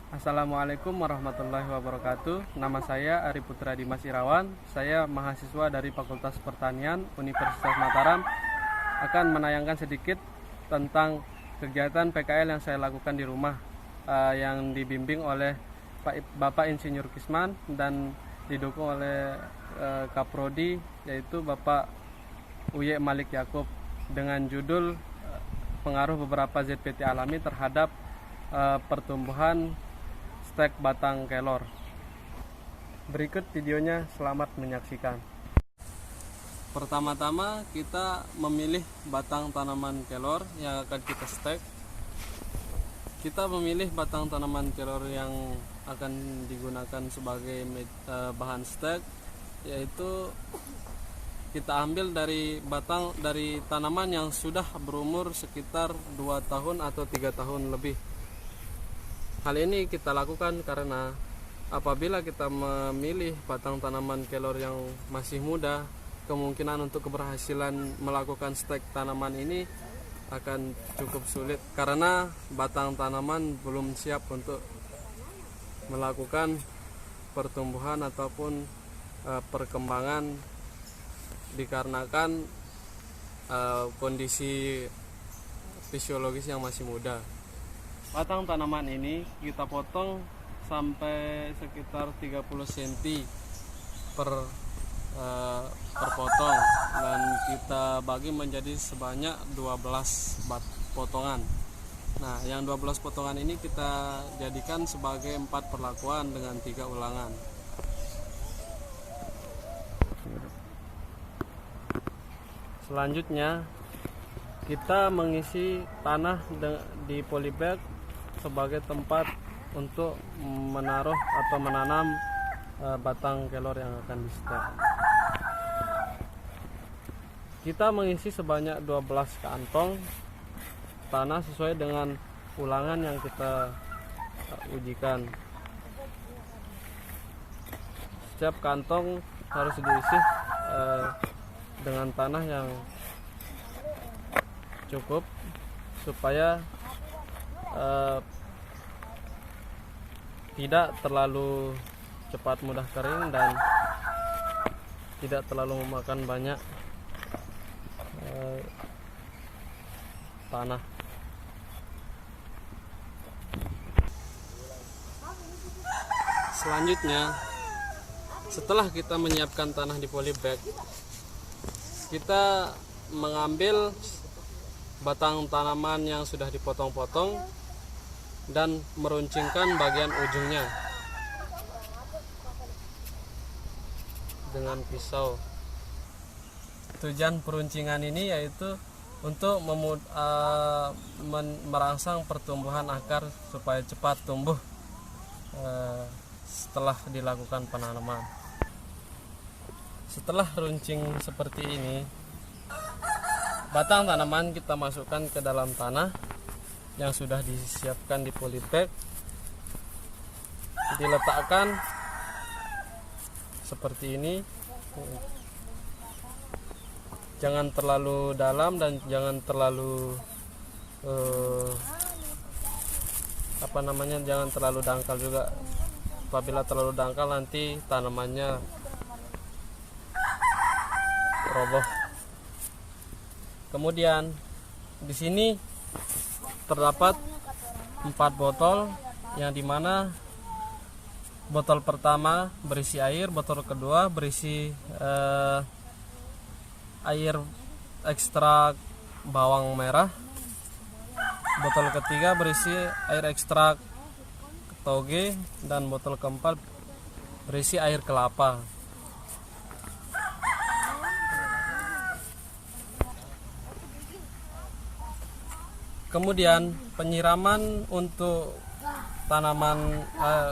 Assalamualaikum warahmatullahi wabarakatuh. Nama saya Ari Putra Dimas Irawan. Saya mahasiswa dari Fakultas Pertanian Universitas Mataram. Akan menayangkan sedikit tentang kegiatan PKL yang saya lakukan di rumah, yang dibimbing oleh Bapak Insinyur Kisman dan didukung oleh Kaprodi, yaitu Bapak Uye Malik Yakub, dengan judul pengaruh beberapa ZPT alami terhadap pertumbuhan stek batang kelor. Berikut videonya, selamat menyaksikan. Pertama-tama kita memilih batang tanaman kelor yang akan kita stek. Kita memilih batang tanaman kelor yang akan digunakan sebagai bahan stek, yaitu kita ambil dari tanaman yang sudah berumur sekitar 2 tahun atau 3 tahun lebih. Hal ini kita lakukan karena apabila kita memilih batang tanaman kelor yang masih muda, kemungkinan untuk keberhasilan melakukan stek tanaman ini akan cukup sulit karena batang tanaman belum siap untuk melakukan pertumbuhan ataupun perkembangan, dikarenakan kondisi fisiologis yang masih muda. Batang tanaman ini kita potong sampai sekitar 30 cm per potong, dan kita bagi menjadi sebanyak 12 potongan. Nah, yang 12 potongan ini kita jadikan sebagai 4 perlakuan dengan 3 ulangan. Selanjutnya kita mengisi tanah di polybag sebagai tempat untuk menaruh atau menanam batang kelor yang akan di stek. Kita mengisi sebanyak 12 kantong tanah sesuai dengan ulangan yang kita ujikan. Setiap kantong harus diisi dengan tanah yang cukup supaya tidak terlalu cepat mudah kering dan tidak terlalu memakan banyak tanah. Selanjutnya, setelah kita menyiapkan tanah di polybag, kita mengambil batang tanaman yang sudah dipotong-potong dan meruncingkan bagian ujungnya dengan pisau. Tujuan peruncingan ini yaitu untuk merangsang pertumbuhan akar supaya cepat tumbuh setelah dilakukan penanaman. Setelah runcing seperti ini, batang tanaman kita masukkan ke dalam tanah yang sudah disiapkan di polybag, diletakkan seperti ini. Jangan terlalu dalam dan jangan terlalu jangan terlalu dangkal juga. Apabila terlalu dangkal nanti tanamannya roboh. Kemudian di sini terdapat 4 botol, yang dimana botol pertama berisi air, botol kedua berisi air ekstrak bawang merah, botol ketiga berisi air ekstrak toge, dan botol keempat berisi air kelapa. Kemudian penyiraman untuk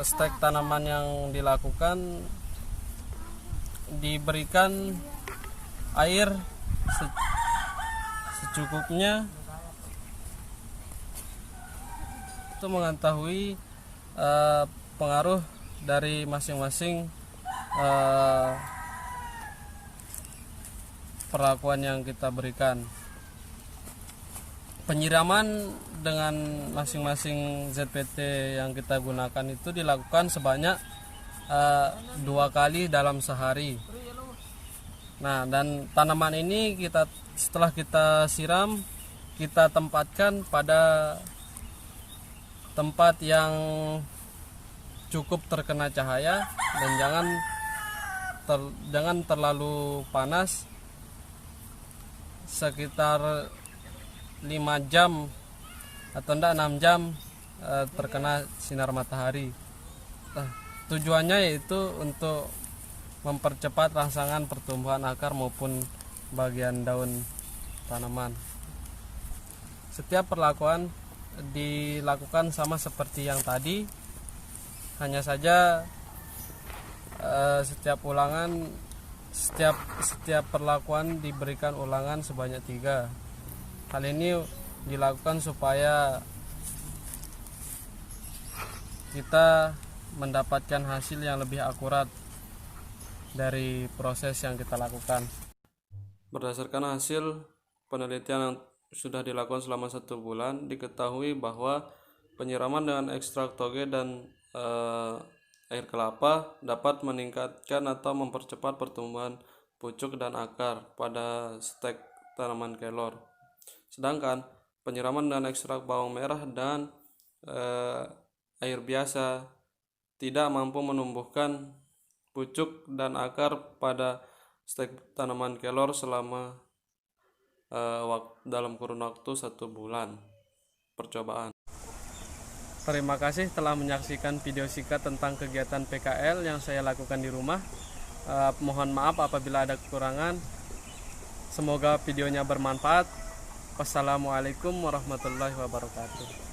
stek tanaman yang dilakukan, diberikan air secukupnya untuk mengetahui pengaruh dari masing-masing perlakuan yang kita berikan. Penyiraman dengan masing-masing ZPT yang kita gunakan itu dilakukan sebanyak 2 kali dalam sehari. Nah, dan tanaman ini setelah kita siram, kita tempatkan pada tempat yang cukup terkena cahaya dan jangan terlalu panas, sekitar 5 jam atau 6 jam terkena sinar matahari. Tujuannya yaitu untuk mempercepat rangsangan pertumbuhan akar maupun bagian daun tanaman. Setiap perlakuan dilakukan sama seperti yang tadi, hanya saja setiap perlakuan diberikan ulangan sebanyak 3. Hal ini dilakukan supaya kita mendapatkan hasil yang lebih akurat dari proses yang kita lakukan. Berdasarkan hasil penelitian yang sudah dilakukan selama 1 bulan, diketahui bahwa penyiraman dengan ekstrak toge dan air kelapa dapat meningkatkan atau mempercepat pertumbuhan pucuk dan akar pada stek tanaman kelor. Sedangkan penyiraman dengan ekstrak bawang merah dan air biasa tidak mampu menumbuhkan pucuk dan akar pada stek tanaman kelor selama dalam kurun waktu 1 bulan percobaan. Terima kasih telah menyaksikan video singkat tentang kegiatan PKL yang saya lakukan di rumah. Mohon maaf apabila ada kekurangan. Semoga videonya bermanfaat. Wassalamualaikum warahmatullahi wabarakatuh.